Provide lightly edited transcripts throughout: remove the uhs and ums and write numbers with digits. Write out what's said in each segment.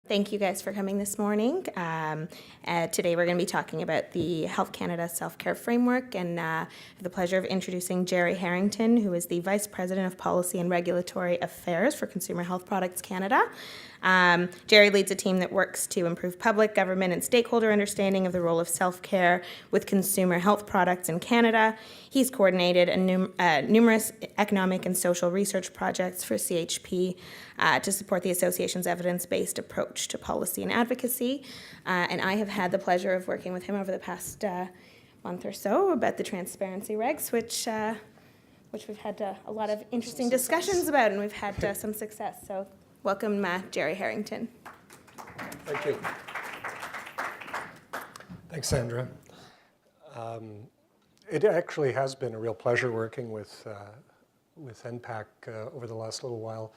Thank you guys for coming this morning. Today we're going to be talking about the Health Canada Self-Care Framework, and I have the pleasure of introducing Jerry Harrington, who is the Vice President of Policy and Regulatory Affairs for Consumer Health Products Canada. Jerry leads a team that works to improve public, government, and stakeholder understanding of the role of self-care with consumer health products in Canada. He's coordinated numerous economic and social research projects for CHP to support the association's evidence-based approach to policy and advocacy. And I have had the pleasure of working with him over the past month or so about the transparency regs, which we've had a lot of interesting discussions about, and we've had some success. So welcome, Jerry Harrington. Thank you. Thanks, Sandra. It actually has been a real pleasure working with NPAC over the last little while.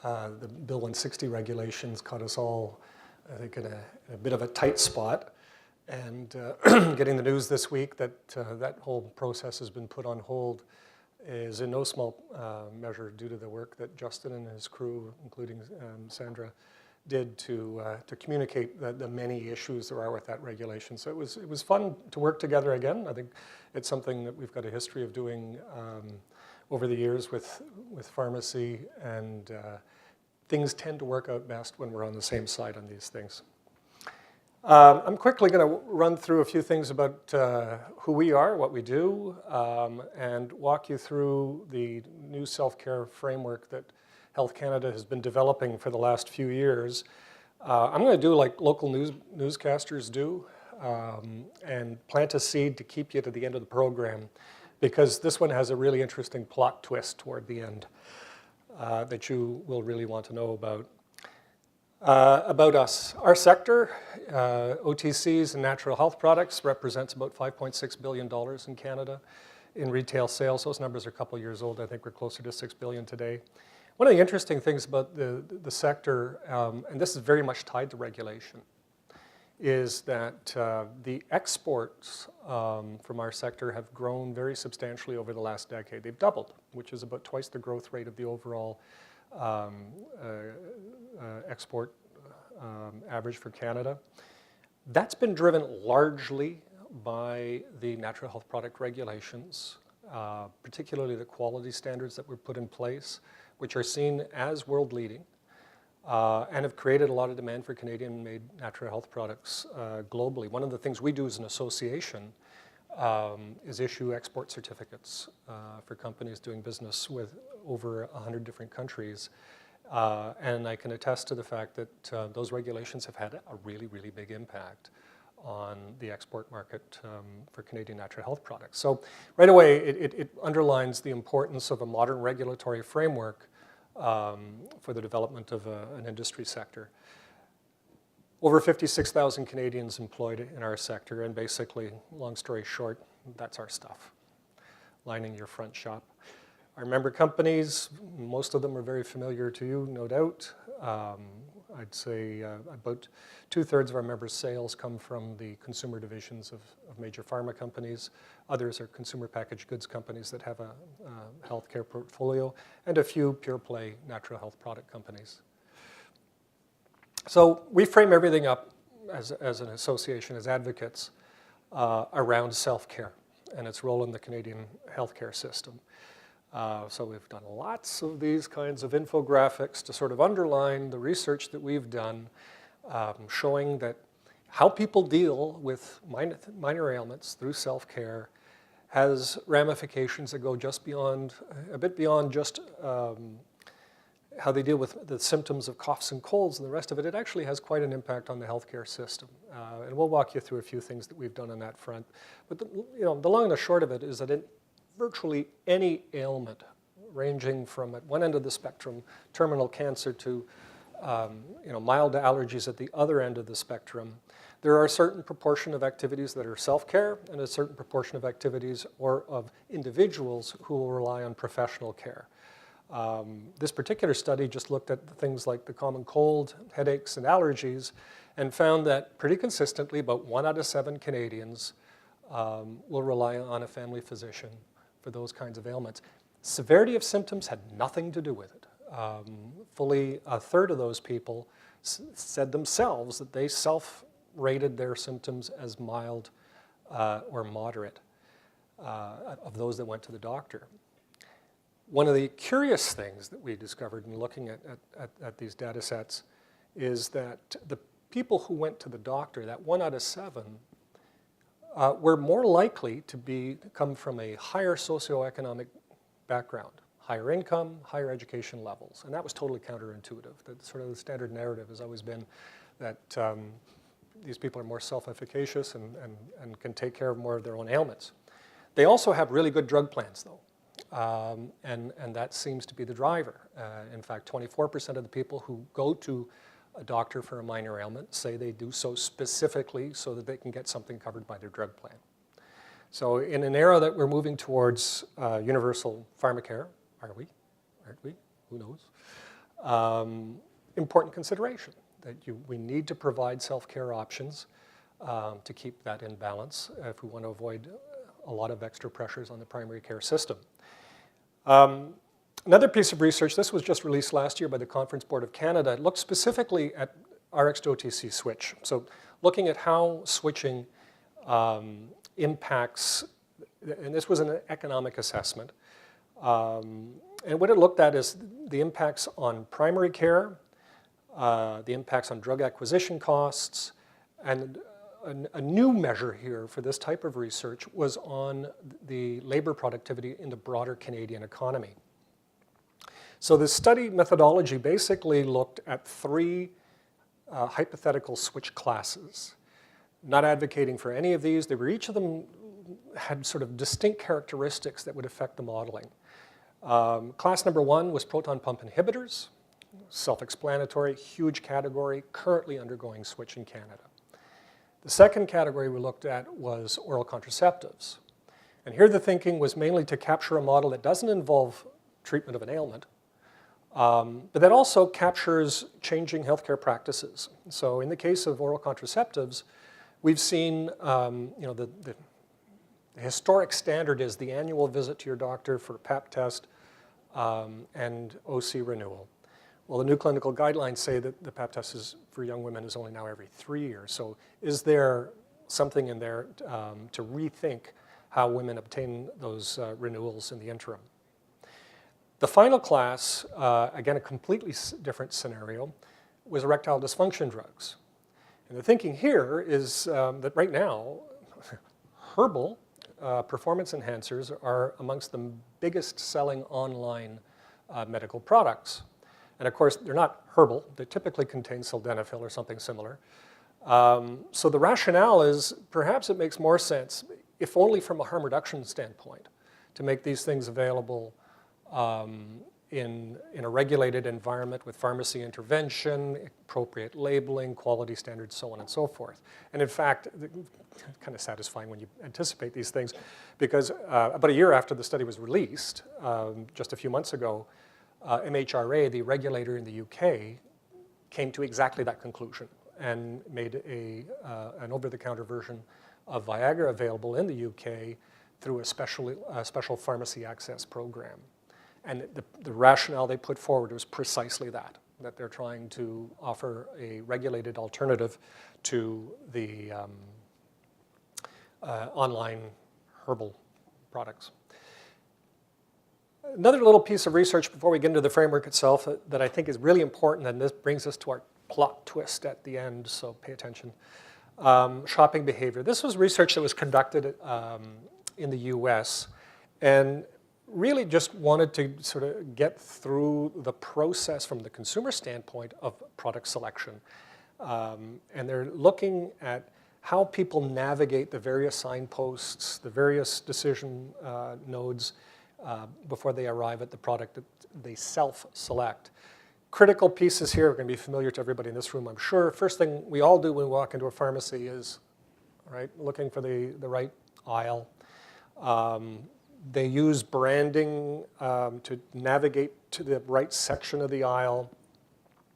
The Bill 160 regulations caught us all, I think, in a bit of a tight spot. And getting the news this week that that whole process has been put on hold is in no small measure due to the work that Justin and his crew, including Sandra, did to communicate the many issues there are with that regulation. So it was fun to work together again. I think it's something that we've got a history of doing over the years with pharmacy, and things tend to work out best when we're on the same side on these things. I'm quickly going to run through a few things about who we are, what we do, and walk you through the new self-care framework that Health Canada has been developing for the last few years. I'm going to do like local newscasters do, and plant a seed to keep you to the end of the program, because this one has a really interesting plot twist toward the end that you will really want to know about. About us. Our sector, OTCs and natural health products, represents about $5.6 billion in Canada in retail sales. Those numbers are a couple years old. I think we're closer to $6 billion today. One of the interesting things about the sector, and this is very much tied to regulation, is that the exports from our sector have grown very substantially over the last decade. They've doubled, which is about twice the growth rate of the overall export average for Canada. That's been driven largely by the natural health product regulations, particularly the quality standards that were put in place, which are seen as world-leading, and have created a lot of demand for Canadian-made natural health products globally. One of the things we do as an association is issue export certificates for companies doing business with over 100 different countries. And I can attest to the fact that those regulations have had a really, really big impact on the export market for Canadian natural health products. So right away, it underlines the importance of a modern regulatory framework for the development of an industry sector. Over 56,000 Canadians employed in our sector, and basically, long story short, that's our stuff, lining your front shop. Our member companies, most of them are very familiar to you, no doubt. I'd say about 2/3 of our members' sales come from the consumer divisions of major pharma companies. Others are consumer packaged goods companies that have a healthcare portfolio, and a few pure play natural health product companies. So we frame everything up as an association, as advocates around self-care and its role in the Canadian healthcare system. So we've done lots of these kinds of infographics to sort of underline the research that we've done, showing that how people deal with minor ailments through self-care has ramifications that go just beyond, a bit beyond just how they deal with the symptoms of coughs and colds and the rest of it. It actually has quite an impact on the healthcare system. And we'll walk you through a few things that we've done on that front. But the long and the short of it is that virtually any ailment, ranging from at one end of the spectrum, terminal cancer, to mild allergies at the other end of the spectrum, there are a certain proportion of activities that are self-care and a certain proportion of activities or of individuals who will rely on professional care. This particular study just looked at things like the common cold, headaches, and allergies, and found that pretty consistently about 1 out of 7 Canadians will rely on a family physician for those kinds of ailments. Severity of symptoms had nothing to do with it. fully a third of those people said themselves that they self-rated their symptoms as mild or moderate of those that went to the doctor. One of the curious things that we discovered in looking at these data sets is that the people who went to the doctor, that 1 out of 7, were more likely to come from a higher socioeconomic background, higher income, higher education levels. And that was totally counterintuitive. The standard narrative has always been that these people are more self-efficacious and can take care of more of their own ailments. They also have really good drug plans, though. And that seems to be the driver. In fact, 24% of the people who go to a doctor for a minor ailment say they do so specifically so that they can get something covered by their drug plan. So in an era that we're moving towards universal pharmacare, are we? Aren't we? Who knows? Important consideration that we need to provide self-care options to keep that in balance if we want to avoid a lot of extra pressures on the primary care system. Another piece of research, this was just released last year by the Conference Board of Canada, it looked specifically at Rx to OTC switch. So looking at how switching impacts, and this was an economic assessment, and what it looked at is the impacts on primary care, the impacts on drug acquisition costs, and a new measure here for this type of research was on the labor productivity in the broader Canadian economy. So the study methodology basically looked at 3 hypothetical switch classes. Not advocating for any of these, each of them had sort of distinct characteristics that would affect the modeling. Class number 1 was proton pump inhibitors, self-explanatory, huge category, currently undergoing switch in Canada. The second category we looked at was oral contraceptives. And here the thinking was mainly to capture a model that doesn't involve treatment of an ailment, but that also captures changing healthcare practices. So in the case of oral contraceptives, we've seen the historic standard is the annual visit to your doctor for a Pap test and OC renewal. Well, the new clinical guidelines say that the Pap test for young women is only now every 3 years. So is there something in there to rethink how women obtain those renewals in the interim? The final class, again, a completely different scenario, was erectile dysfunction drugs. And the thinking here is that right now, herbal performance enhancers are amongst the biggest selling online medical products. And of course, they're not herbal. They typically contain sildenafil or something similar. So the rationale is perhaps it makes more sense, if only from a harm reduction standpoint, to make these things available in a regulated environment with pharmacy intervention, appropriate labeling, quality standards, so on and so forth. And in fact, kind of satisfying when you anticipate these things, because about a year after the study was released, just a few months ago, MHRA, the regulator in the UK, came to exactly that conclusion and made an over-the-counter version of Viagra available in the UK through a special pharmacy access program. And the rationale they put forward was precisely that they're trying to offer a regulated alternative to the online herbal products. Another little piece of research before we get into the framework itself that I think is really important, and this brings us to our plot twist at the end, so pay attention. Shopping behavior. This was research that was conducted in the US and really just wanted to sort of get through the process from the consumer standpoint of product selection. And they're looking at how people navigate the various signposts, the various decision nodes before they arrive at the product that they self-select. Critical pieces here are going to be familiar to everybody in this room, I'm sure. First thing we all do when we walk into a pharmacy is looking for the right aisle. They use branding to navigate to the right section of the aisle,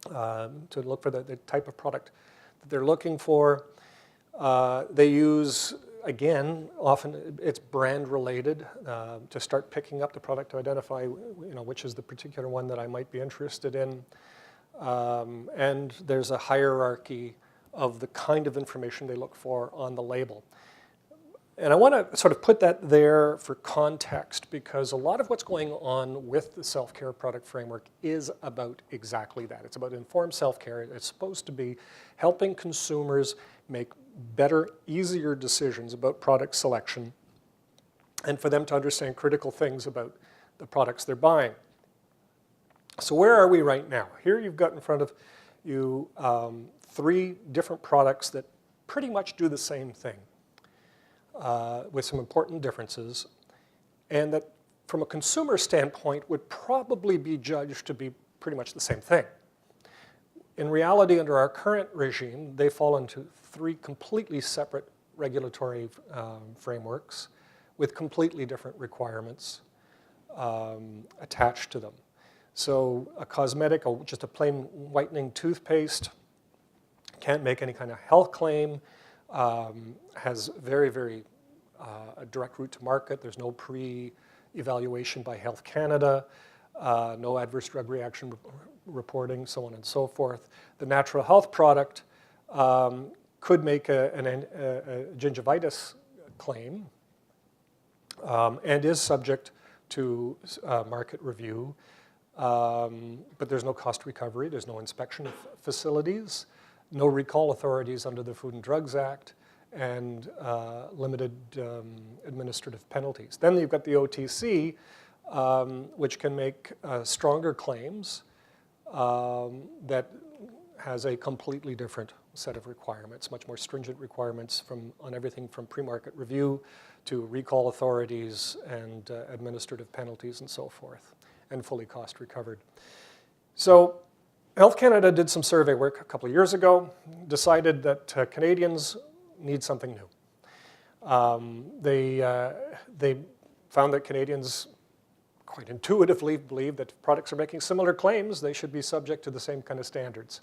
to look for the type of product that they're looking for. They use again, often it's brand related, to start picking up the product to identify, which is the particular one that I might be interested in. And there's a hierarchy of the kind of information they look for on the label. And I want to sort of put that there for context, because a lot of what's going on with the self-care product framework is about exactly that. It's about informed self-care. It's supposed to be helping consumers make better, easier decisions about product selection, and for them to understand critical things about the products they're buying. So where are we right now? Here you've got in front of you 3 different products that pretty much do the same thing, with some important differences, and that from a consumer standpoint would probably be judged to be pretty much the same thing. In reality, under our current regime, they fall into 3 completely separate regulatory frameworks with completely different requirements attached to them. So a cosmetic, or just a plain whitening toothpaste, can't make any kind of health claim, has very a direct route to market. There's no pre-evaluation by Health Canada, no adverse drug reaction reporting, so on and so forth. The natural health product could make a gingivitis claim, and is subject to market review, but there's no cost recovery, there's no inspection of facilities, no recall authorities under the Food and Drugs Act, and limited administrative penalties. Then you've got the OTC, which can make stronger claims that has a completely different set of requirements, much more stringent requirements on everything from pre-market review to recall authorities and administrative penalties and so forth, and fully cost recovered. So Health Canada did some survey work a couple of years ago, decided that Canadians need something new. They found that Canadians quite intuitively believe that if products are making similar claims, they should be subject to the same kind of standards.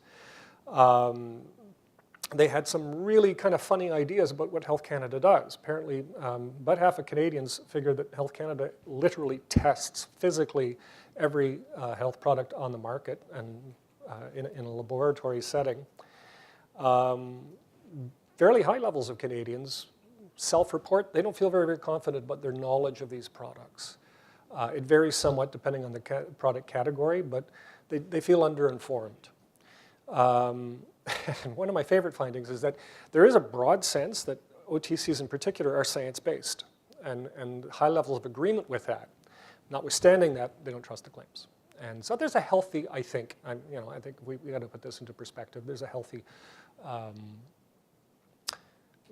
They had some really kind of funny ideas about what Health Canada does. Apparently, about half of Canadians figure that Health Canada literally tests physically every health product on the market and in a laboratory setting. Fairly high levels of Canadians self-report. They don't feel very confident about their knowledge of these products. It varies somewhat depending on the product category, but they feel underinformed. And one of my favorite findings is that there is a broad sense that OTCs in particular are science-based, and high levels of agreement with that. Notwithstanding that, they don't trust the claims. And so there's a healthy, I think we got to put this into perspective. There's a healthy,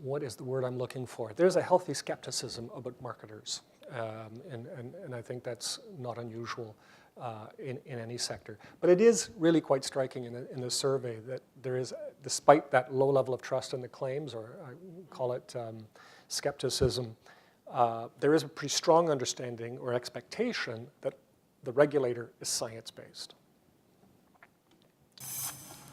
what is the word I'm looking for? There's a healthy skepticism about marketers, and I think that's not unusual in any sector. But it is really quite striking in the survey that there is, despite that low level of trust in the claims, or I call it skepticism, there is a pretty strong understanding or expectation that the regulator is science-based.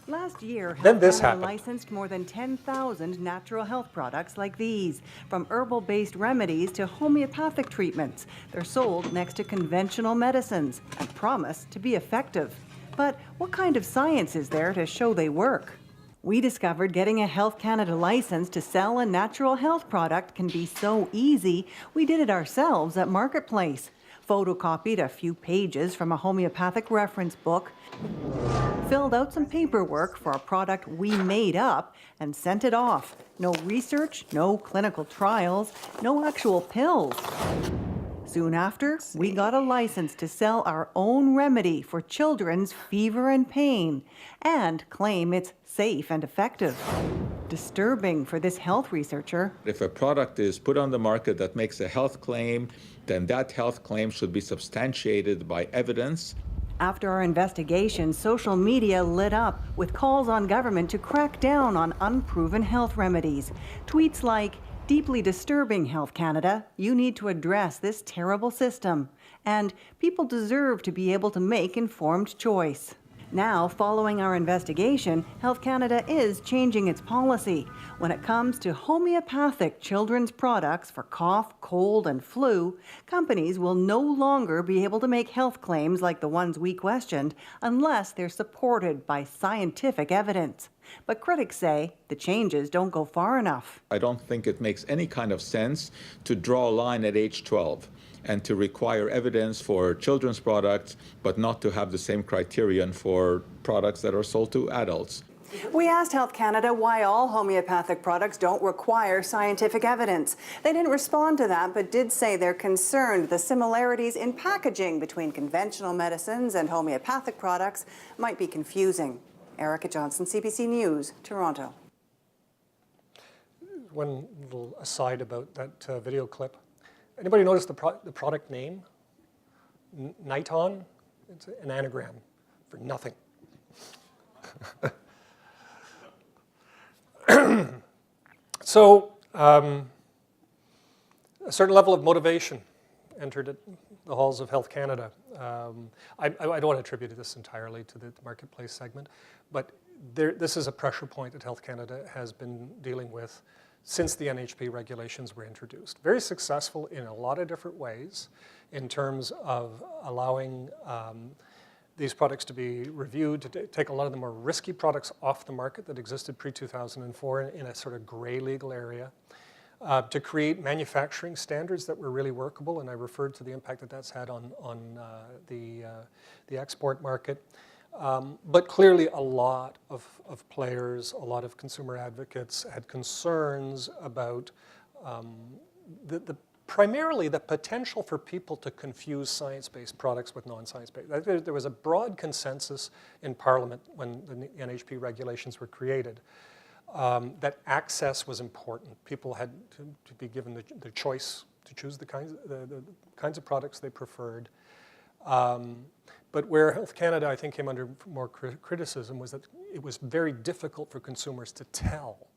Last year, Then Health this Canada happened. licensed more than 10,000 natural health products like these, from herbal-based remedies to homeopathic treatments. They're sold next to conventional medicines and promise to be effective. But what kind of science is there to show they work? We discovered getting a Health Canada license to sell a natural health product can be so easy, we did it ourselves at Marketplace. Photocopied a few pages from a homeopathic reference book, filled out some paperwork for a product we made up, and sent it off. No research, no clinical trials, no actual pills. Soon after, we got a license to sell our own remedy for children's fever and pain, and claim it's safe and effective. Disturbing for this health researcher. If a product is put on the market that makes a health claim, then that health claim should be substantiated by evidence. After our investigation, social media lit up with calls on government to crack down on unproven health remedies. Tweets like, "Deeply disturbing, Health Canada. You need to address this terrible system." And "People deserve to be able to make informed choice." Now, following our investigation, Health Canada is changing its policy. When it comes to homeopathic children's products for cough, cold, and flu, companies will no longer be able to make health claims like the ones we questioned unless they're supported by scientific evidence. But critics say the changes don't go far enough. I don't think it makes any kind of sense to draw a line at age 12 and to require evidence for children's products, but not to have the same criterion for products that are sold to adults. We asked Health Canada why all homeopathic products don't require scientific evidence. They didn't respond to that, but did say they're concerned the similarities in packaging between conventional medicines and homeopathic products might be confusing. Erica Johnson, CBC News, Toronto. One little aside about that video clip. Anybody notice the product name? Niton? It's an anagram for nothing. So, a certain level of motivation entered at the halls of Health Canada. I don't want to attribute this entirely to the marketplace segment, but this is a pressure point that Health Canada has been dealing with since the NHP regulations were introduced. Very successful in a lot of different ways in terms of allowing these products to be reviewed, to take a lot of the more risky products off the market that existed pre-2004 in a sort of gray legal area, to create manufacturing standards that were really workable, and I referred to the impact that that's had on the export market. But clearly a lot of players, a lot of consumer advocates had concerns about primarily the potential for people to confuse science-based products with non-science-based. There was a broad consensus in Parliament when the NHP regulations were created that access was important. People had to be given the choice to choose the kinds of products they preferred. But where Health Canada, I think, came under more criticism was that it was very difficult for consumers to tell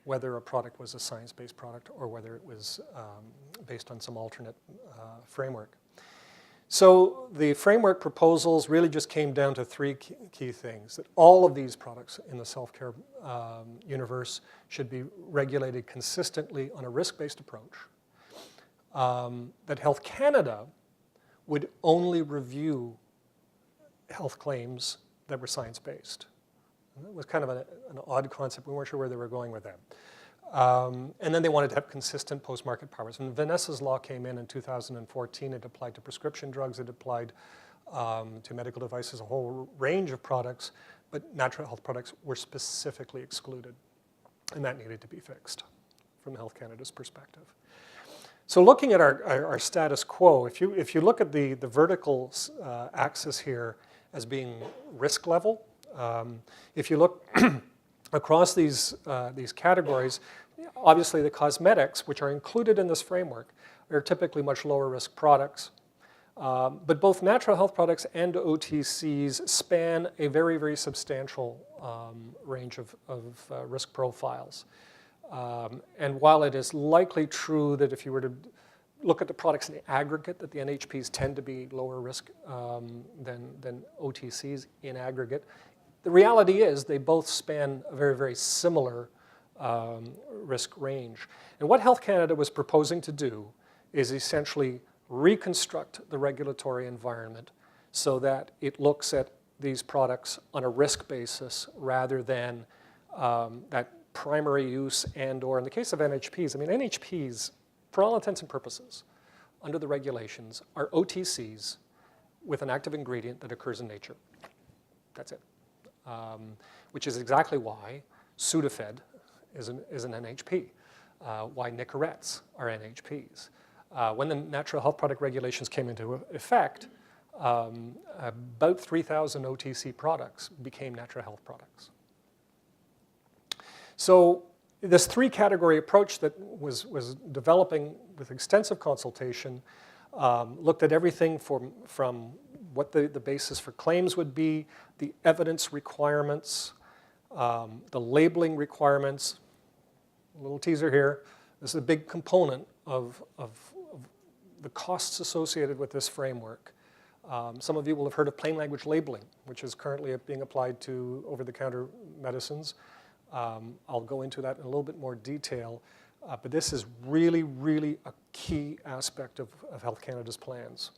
whether a product was a science-based product or whether it was based on some alternate framework. So the framework proposals really just came down to three key things: that all of these products in the self-care universe should be regulated consistently on a risk-based approach, that Health Canada would only review health claims that were science-based. It was kind of an odd concept. We weren't sure where they were going with that. And then they wanted to have consistent post-market powers. When Vanessa's law came in 2014, it applied to prescription drugs, it applied to medical devices, a whole range of products, but natural health products were specifically excluded. And that needed to be fixed from Health Canada's perspective. So looking at our status quo, if you look at the vertical axis here as being risk level, if you look across these categories, obviously the cosmetics, which are included in this framework, are typically much lower risk products. But both natural health products and OTCs span a very, very substantial range of risk profiles. And while it is likely true that if you were to look at the products in the aggregate, that the NHPs tend to be lower risk than OTCs in aggregate, the reality is they both span a very, very similar risk range. And what Health Canada was proposing to do is essentially reconstruct the regulatory environment so that it looks at these products on a risk basis rather than that primary use or in the case of NHPs, I mean, NHPs, for all intents and purposes, under the regulations, are OTCs with an active ingredient that occurs in nature. That's it. Which is exactly why Sudafed is an NHP, why Nicorettes are NHPs. When the natural health product regulations came into effect, about 3,000 OTC products became natural health products. So this three-category approach that was developing with extensive consultation looked at everything from what the basis for claims would be, the evidence requirements, the labeling requirements. A little teaser here. This is a big component of the costs associated with this framework. Some of you will have heard of plain language labeling, which is currently being applied to over-the-counter medicines. I'll go into that in a little bit more detail, but this is really, really a key aspect of Health Canada's plans.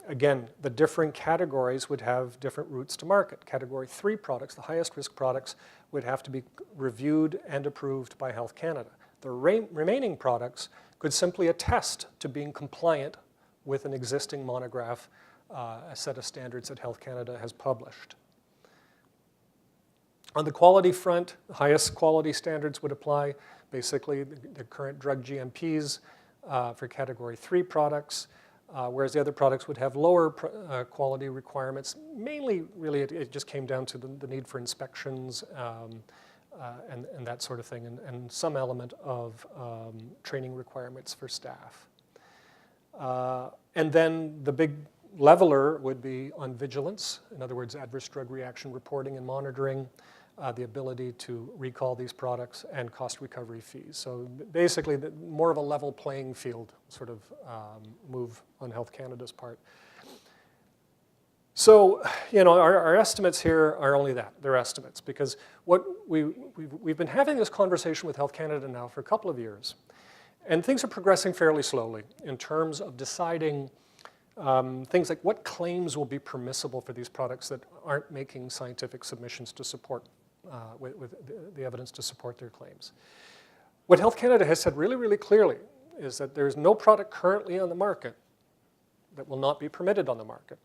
Again, the differing categories would have different routes to market. Category 3 products, the highest risk products, would have to be reviewed and approved by Health Canada. The remaining products could simply attest to being compliant with an existing monograph, a set of standards that Health Canada has published. On the quality front, the highest quality standards would apply. Basically, the current drug GMPs for category 3 products, whereas the other products would have lower quality requirements. Mainly, really, it just came down to the need for inspections and that sort of thing, and some element of training requirements for staff. And then the big leveler would be on vigilance, in other words, adverse drug reaction reporting and monitoring, the ability to recall these products, and cost recovery fees. So basically, more of a level playing field sort of move on Health Canada's part. So, our estimates here are only that, they're estimates, because what we've been having this conversation with Health Canada now for a couple of years, and things are progressing fairly slowly in terms of deciding things like what claims will be permissible for these products that aren't making scientific submissions to support, with the evidence to support their claims. What Health Canada has said really, really clearly is that there's no product currently on the market that will not be permitted on the market.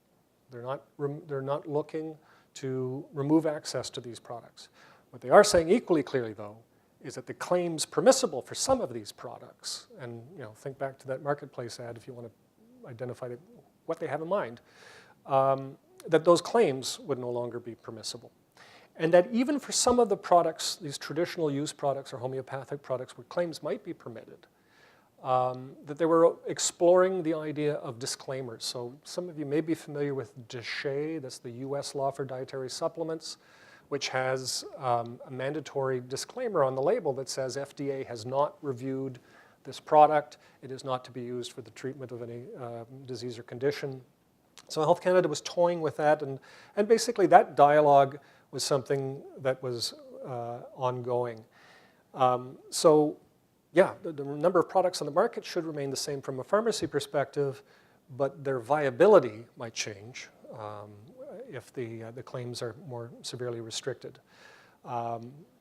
They're not looking to remove access to these products. What they are saying equally clearly, though, is that the claims permissible for some of these products, and think back to that marketplace ad if you want to identify what they have in mind, that those claims would no longer be permissible. And that even for some of the products, these traditional use products or homeopathic products where claims might be permitted, that they were exploring the idea of disclaimers. So some of you may be familiar with DSHEA, that's the US law for dietary supplements, which has a mandatory disclaimer on the label that says FDA has not reviewed this product. It is not to be used for the treatment of any disease or condition. So Health Canada was toying with that, and basically that dialogue was something that was ongoing. So yeah, the number of products on the market should remain the same from a pharmacy perspective, but their viability might change if the claims are more severely restricted.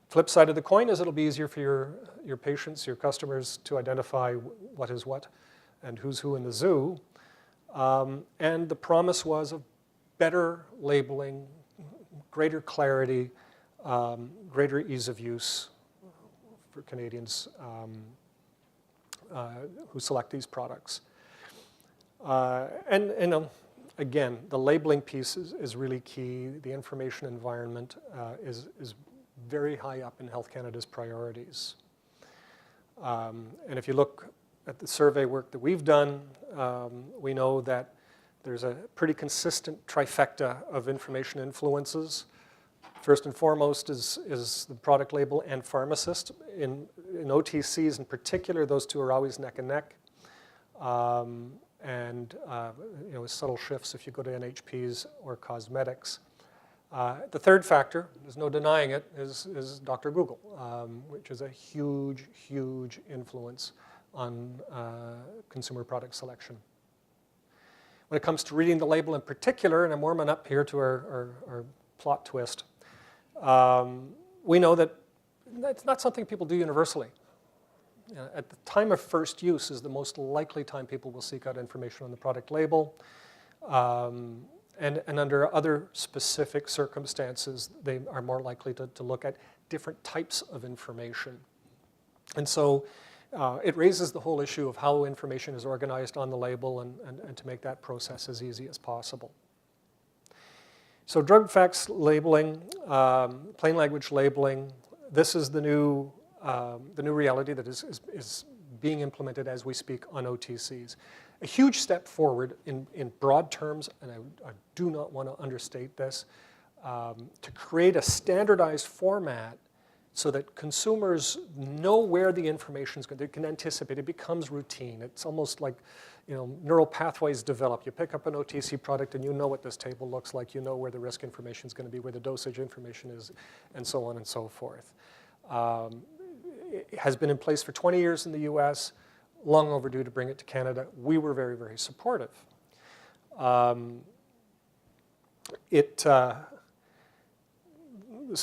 Flip side of the coin is it'll be easier for your patients, your customers, to identify what is what and who's who in the zoo. And the promise was of better labeling, greater clarity, greater ease of use for Canadians who select these products. Again, the labeling piece is really key. The information environment is very high up in Health Canada's priorities. And if you look at the survey work that we've done, we know that there's a pretty consistent trifecta of information influences. First and foremost is the product label and pharmacist. In OTCs in particular, those two are always neck and neck. With subtle shifts if you go to NHPs or cosmetics. The third factor, there's no denying it, is Dr. Google, which is a huge, huge influence on consumer product selection. When it comes to reading the label in particular, and I'm warming up here to our plot twist, we know that that's not something people do universally. At the time of first use is the most likely time people will seek out information on the product label. And under other specific circumstances, they are more likely to look at different types of information. And so it raises the whole issue of how information is organized on the label and to make that process as easy as possible. So drug facts labeling, plain language labeling, this is the new reality that is being implemented as we speak on OTCs. A huge step forward in broad terms, and I do not want to understate this, to create a standardized format so that consumers know where the information is going. They can anticipate. It becomes routine. It's almost like, neural pathways develop. You pick up an OTC product and you know what this table looks like. You know where the risk information is going to be, where the dosage information is, and so on and so forth. It has been in place for 20 years in the US, long overdue to bring it to Canada. We were very, very supportive. This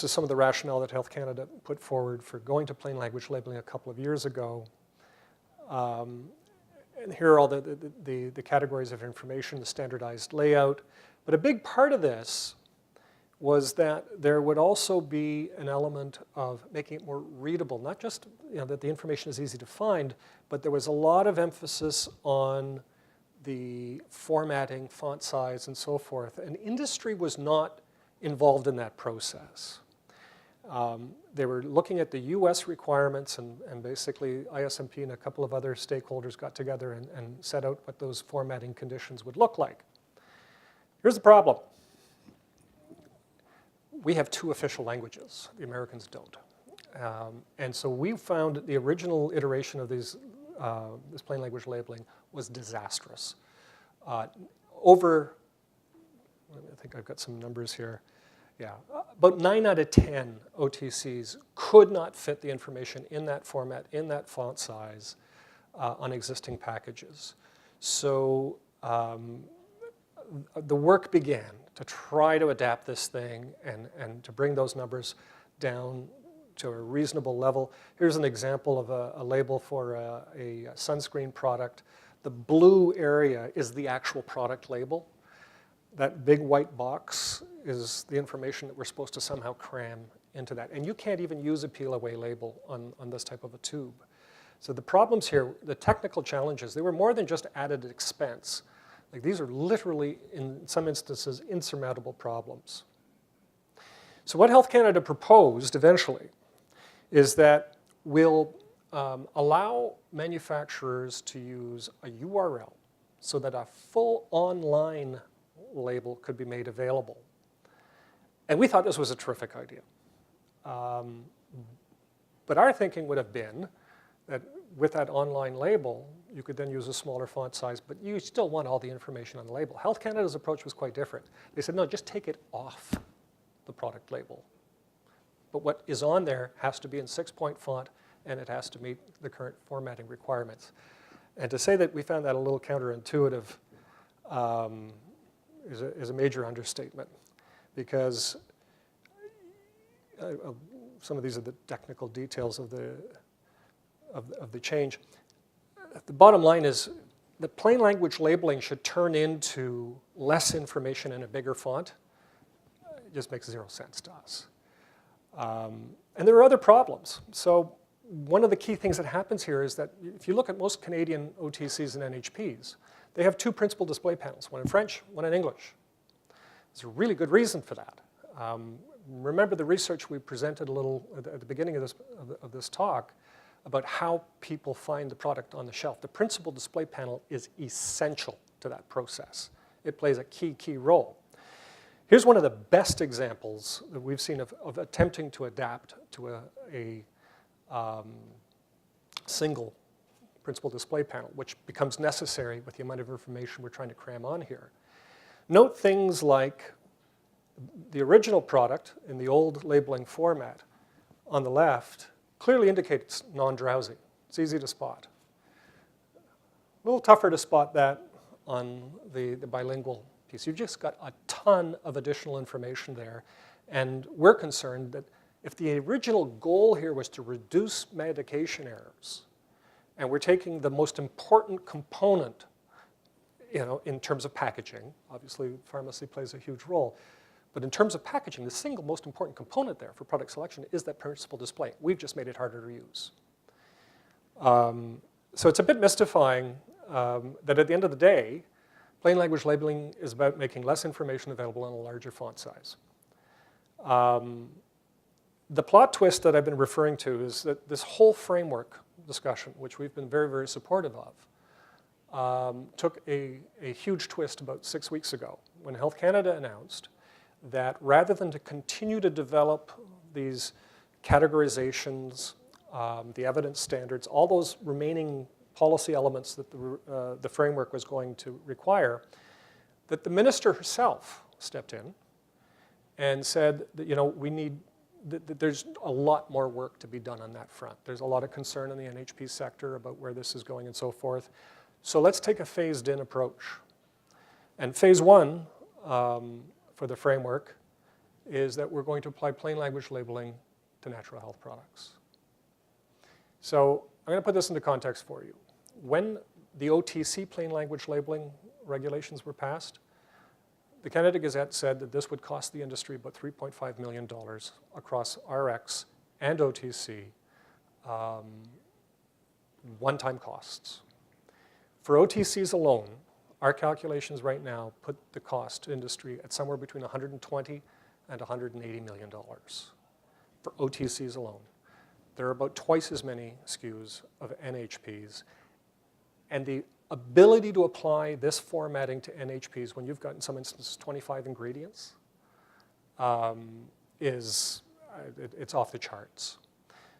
is some of the rationale that Health Canada put forward for going to plain language labeling a couple of years ago. And here are all the categories of information, the standardized layout. But a big part of this was that there would also be an element of making it more readable, not just that the information is easy to find, but there was a lot of emphasis on the formatting, font size, and so forth. And industry was not involved in that process. They were looking at the US requirements, and basically ISMP and a couple of other stakeholders got together and set out what those formatting conditions would look like. Here's the problem. We have 2 official languages. The Americans don't. And so we found the original iteration of this plain language labeling was disastrous. I think I've got some numbers here. Yeah, about 9 out of 10 OTCs could not fit the information in that format, in that font size, on existing packages. So the work began to try to adapt this thing and to bring those numbers down to a reasonable level. Here's an example of a label for a sunscreen product. The blue area is the actual product label. That big white box is the information that we're supposed to somehow cram into that. And you can't even use a peel-away label on this type of a tube. So the problems here, the technical challenges, they were more than just added expense. Like, these are literally, in some instances, insurmountable problems. So what Health Canada proposed eventually is that we'll allow manufacturers to use a URL so that a full online label could be made available. And we thought this was a terrific idea. But our thinking would have been that with that online label, you could then use a smaller font size, but you still want all the information on the label. Health Canada's approach was quite different. They said, no, just take it off the product label. But what is on there has to be in 6-point font, and it has to meet the current formatting requirements. And to say that we found that a little counterintuitive is a major understatement, because some of these are the technical details of the change. The bottom line is that plain language labeling should turn into less information in a bigger font. It just makes 0 sense to us. And there are other problems. So one of the key things that happens here is that if you look at most Canadian OTCs and NHPs, they have 2 principal display panels, one in French, one in English. There's a really good reason for that. Remember the research we presented a little at the beginning of this talk about how people find the product on the shelf. The principal display panel is essential to that process. It plays a key role. Here's one of the best examples that we've seen of attempting to adapt to a single principal display panel, which becomes necessary with the amount of information we're trying to cram on here. Note things like the original product in the old labeling format on the left clearly indicates non-drowsy. It's easy to spot. A little tougher to spot that on the bilingual piece. You've just got a ton of additional information there. And we're concerned that if the original goal here was to reduce medication errors, and we're taking the most important component, in terms of packaging, obviously pharmacy plays a huge role, but in terms of packaging, the single most important component there for product selection is that principal display. We've just made it harder to use. So it's a bit mystifying that at the end of the day, plain language labeling is about making less information available on a larger font size. The plot twist that I've been referring to is that this whole framework discussion, which we've been very, very supportive of, took a huge twist about 6 weeks ago when Health Canada announced that rather than to continue to develop these categorizations, the evidence standards, all those remaining policy elements that the framework was going to require, that the minister herself stepped in and said that, you know, we need, that there's a lot more work to be done on that front. There's a lot of concern in the NHP sector about where this is going and so forth. So let's take a phased-in approach. And phase one for the framework is that we're going to apply plain language labeling to natural health products. So I'm going to put this into context for you. When the OTC plain language labeling regulations were passed, the Canada Gazette said that this would cost the industry about $3.5 million across RX and OTC, one-time costs. For OTCs alone, our calculations right now put the cost to industry at somewhere between $120 and $180 million for OTCs alone. There are about twice as many SKUs of NHPs, and the ability to apply this formatting to NHPs when you've got, in some instances, 25 ingredients it's off the charts.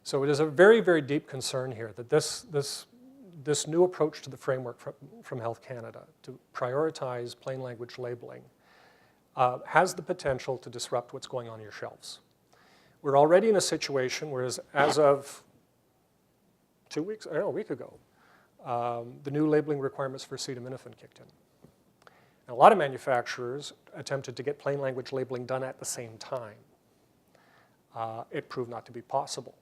So it is a very, very deep concern here that this new approach to the framework from Health Canada to prioritize plain language labeling has the potential to disrupt what's going on your shelves. We're already in a situation where, as of a week ago, the new labeling requirements for acetaminophen kicked in. And a lot of manufacturers attempted to get plain language labeling done at the same time. It proved not to be possible.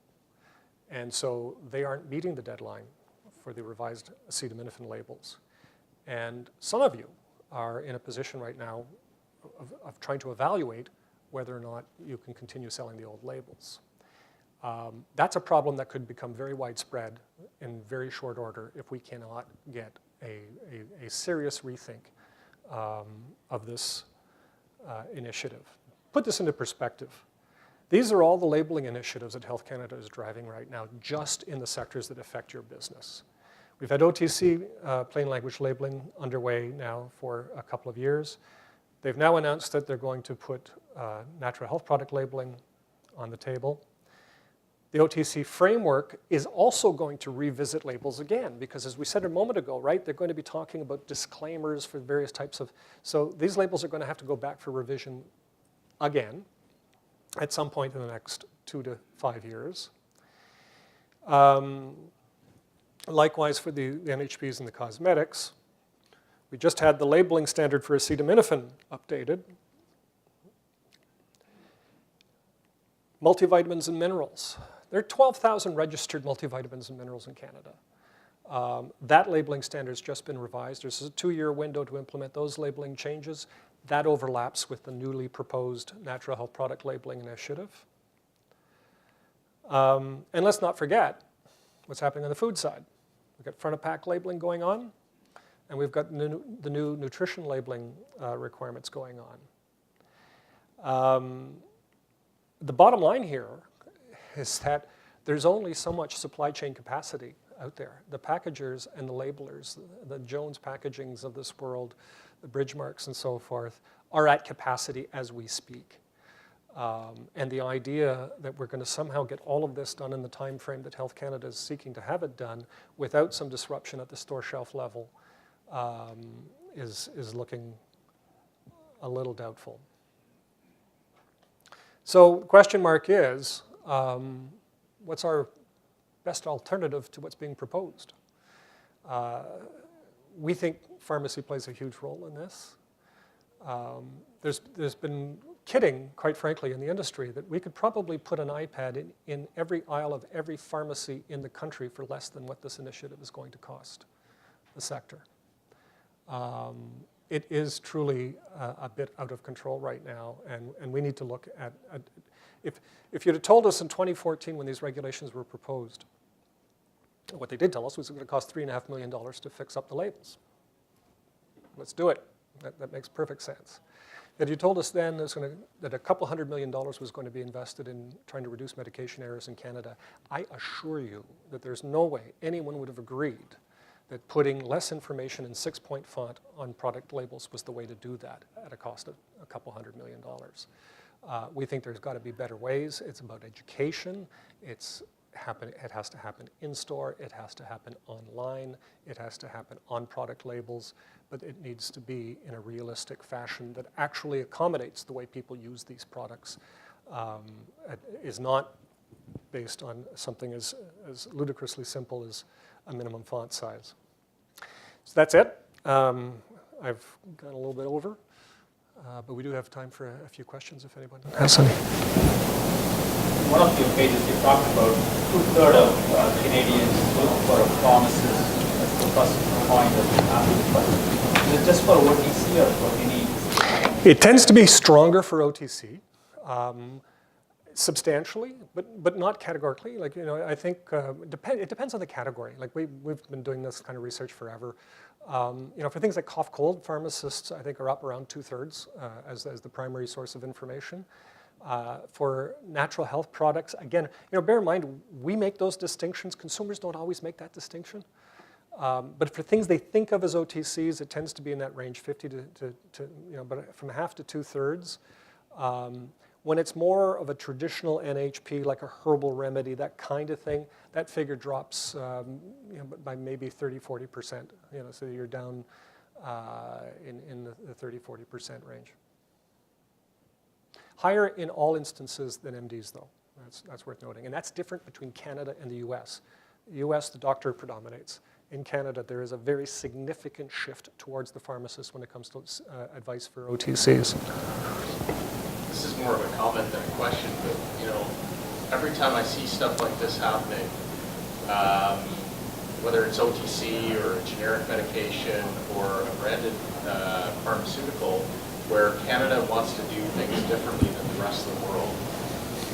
And so they aren't meeting the deadline for the revised acetaminophen labels. And some of you are in a position right now of trying to evaluate whether or not you can continue selling the old labels. That's a problem that could become very widespread in very short order if we cannot get a serious rethink of this initiative. Put this into perspective. These are all the labeling initiatives that Health Canada is driving right now, just in the sectors that affect your business. We've had OTC plain language labeling underway now for a couple of years. They've now announced that they're going to put natural health product labeling on the table. The OTC framework is also going to revisit labels again, because as we said a moment ago, right, they're going to be talking about disclaimers for various types of, so these labels are going to have to go back for revision again at some point in the next 2 to 5 years. Likewise for the NHPs and the cosmetics. We just had the labeling standard for acetaminophen updated. Multivitamins and minerals. There are 12,000 registered multivitamins and minerals in Canada. That labeling standard's just been revised. There's a 2-year window to implement those labeling changes. That overlaps with the newly proposed natural health product labeling initiative. And let's not forget what's happening on the food side. We've got front of pack labeling going on, and we've got the new nutrition labeling requirements going on. The bottom line here is that there's only so much supply chain capacity out there. The packagers and the labelers, the Jones Packagings of this world, the Bridgemarks and so forth, are at capacity as we speak. And the idea that we're going to somehow get all of this done in the time frame that Health Canada is seeking to have it done without some disruption at the store shelf level is looking a little doubtful. So the question mark is, what's our best alternative to what's being proposed? We think pharmacy plays a huge role in this. There's been kidding, quite frankly, in the industry that we could probably put an iPad in every aisle of every pharmacy in the country for less than what this initiative is going to cost the sector. It is truly a bit out of control right now, and we need to look at if you'd have told us in 2014 when these regulations were proposed, what they did tell us was it was going to cost $3.5 million to fix up the labels. Let's do it. That makes perfect sense. If you told us then that a couple $100 million was going to be invested in trying to reduce medication errors in Canada, I assure you that there's no way anyone would have agreed that putting less information in 6-point font on product labels was the way to do that at a cost of a couple $100 million. We think there's got to be better ways. It's about education. It's it has to happen in store, it has to happen online, it has to happen on product labels, but it needs to be in a realistic fashion that actually accommodates the way people use these products. It is not based on something as ludicrously simple as a minimum font size. So that's it. I've gone a little bit over, but we do have time for a few questions if anyone has any. One of your pages you talked about 2/3 of Canadians look for promises as the first point that you have. But is it just for OTC or for any? It tends to be stronger for OTC, substantially, but not categorically. Like, you know, I think it depends on the category. Like we've been doing this kind of research forever. You know, for things like cough cold, pharmacists I think are up around 2/3 as the primary source of information. For natural health products, again, you know, bear in mind, we make those distinctions. Consumers don't always make that distinction. But for things they think of as OTCs, it tends to be in that range, 50 to you know, but from half to 2/3. When it's more of a traditional NHP, like a herbal remedy, that kind of thing, that figure drops you know, by maybe 30-40%. You know, so you're down in the 30-40% range. Higher in all instances than MDs, though. That's worth noting. And that's different between Canada and the US. The US, the doctor predominates. In Canada, there is a very significant shift towards the pharmacist when it comes to advice for OTCs. This is more of a comment than a question, but you know, every time I see stuff like this happening, whether it's OTC or a generic medication or a branded pharmaceutical, where Canada wants to do things differently than the rest of the world,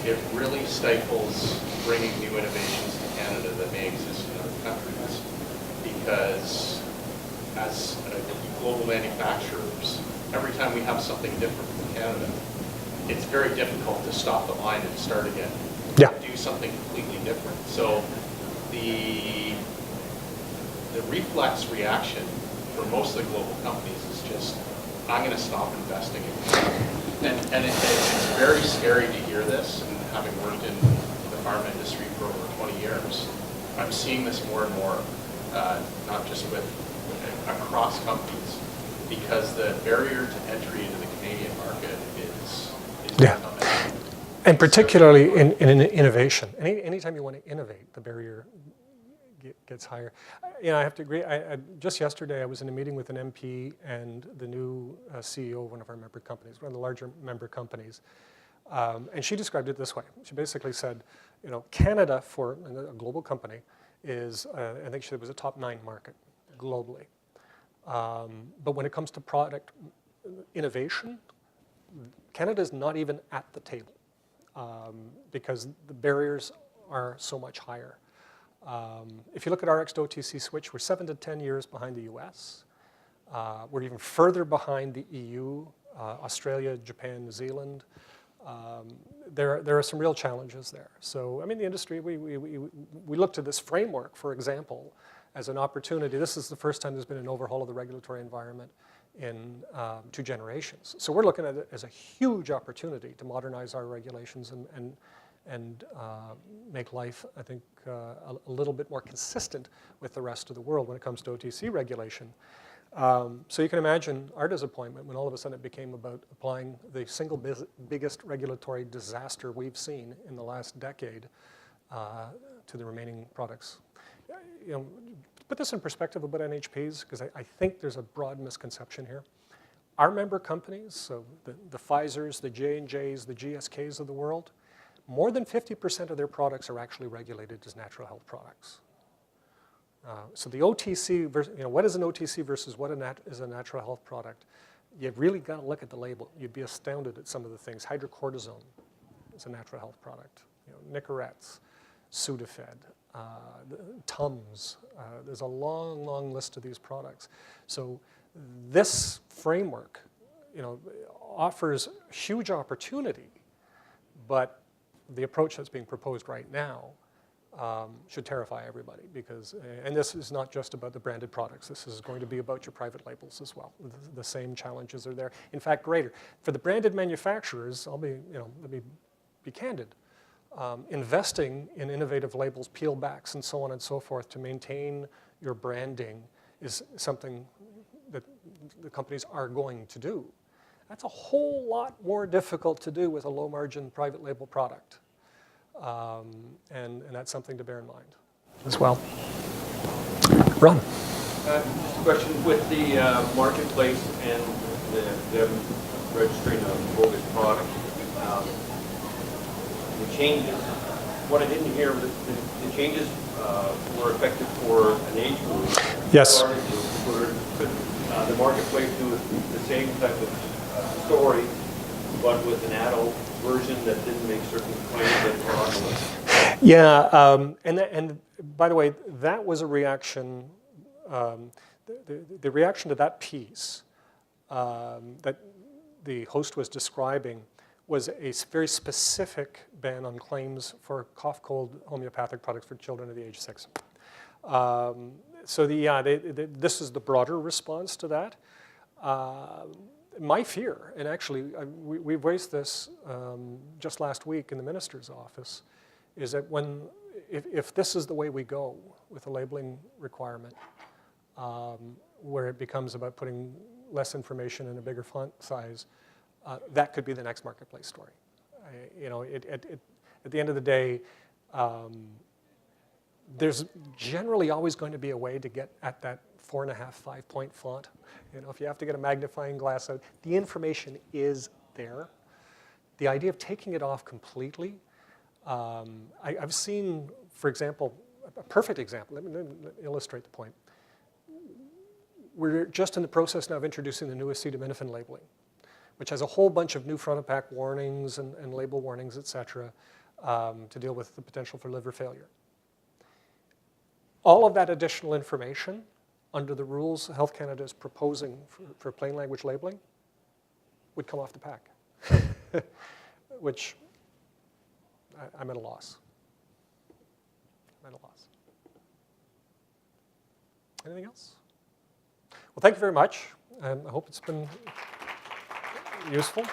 it really stifles bringing new innovations to Canada that may exist in other countries. Because as global manufacturers, every time we have something different from Canada, it's very difficult to stop the line and start again. Yeah. Do something completely different. So the reflex reaction for most of the global companies is just, I'm going to stop investing in it. And it's very scary to hear this, and having worked in the pharma industry for over 20 years, I'm seeing this more and more, not just across companies, because the barrier to entry into the Canadian market is Yeah. becoming. And particularly in innovation. Anytime you want to innovate, the barrier gets higher. You know, I have to agree. Just yesterday, I was in a meeting with an MP and the new CEO of one of our member companies, one of the larger member companies. And she described it this way. She basically said, you know, Canada, for a global company, is, I think she said it was a top 9 market globally. But when it comes to product innovation, Canada is not even at the table because the barriers are so much higher. If you look at Rx to OTC switch, we're 7 to 10 years behind the US. We're even further behind the EU, Australia, Japan, New Zealand. There are some real challenges there. So, I mean, the industry, we looked at this framework, for example, as an opportunity. This is the first time there's been an overhaul of the regulatory environment in 2 generations. So we're looking at it as a huge opportunity to modernize our regulations and make life, I think, a little bit more consistent with the rest of the world when it comes to OTC regulation. So you can imagine our disappointment when all of a sudden it became about applying the single biggest regulatory disaster we've seen in the last decade to the remaining products. You know, to put this in perspective about NHPs, because I think there's a broad misconception here. Our member companies, so the Pfizers, the J&Js, the GSKs of the world, more than 50% of their products are actually regulated as natural health products. So the OTC, versus, you know, what is an OTC versus what is a natural health product? You've really got to look at the label. You'd be astounded at some of the things. Hydrocortisone is a natural health product. You know, Nicorette, Sudafed, Tums. There's a long, long list of these products. So this framework, you know, offers huge opportunity, but the approach that's being proposed right now should terrify everybody because, and this is not just about the branded products, this is going to be about your private labels as well. The same challenges are there. In fact, greater. For the branded manufacturers, let me be candid. investing in innovative labels, peel backs, and so on and so forth to maintain your branding is something that the companies are going to do. That's a whole lot more difficult to do with a low-margin private label product. And that's something to bear in mind as well. Ron. Just a question, with the marketplace and them registering a bogus product, the changes, what I didn't hear, the changes were effective for an age group. Yes. Could the marketplace do the same type of story, but with an adult version that didn't make certain claims that were on the list? Yeah, and by the way, that was a reaction, the reaction to that piece that the host was describing was a very specific ban on claims for cough, cold, homeopathic products for children of the age 6. So this is the broader response to that. My fear, and actually we voiced this just last week in the minister's office, is that if this is the way we go with a labeling requirement, where it becomes about putting less information in a bigger font size, that could be the next marketplace story. At the end of the day, there's generally always going to be a way to get at that 4.5, 5-point font. If you have to get a magnifying glass out, the information is there. The idea of taking it off completely, I've seen, for example, a perfect example, let me illustrate the point. We're just in the process now of introducing the new acetaminophen labeling, which has a whole bunch of new front-of-pack warnings and label warnings, et cetera, to deal with the potential for liver failure. All of that additional information under the rules Health Canada is proposing for plain language labeling would come off the pack, which I'm at a loss. I'm at a loss. Anything else? Well, thank you very much. I hope it's been useful.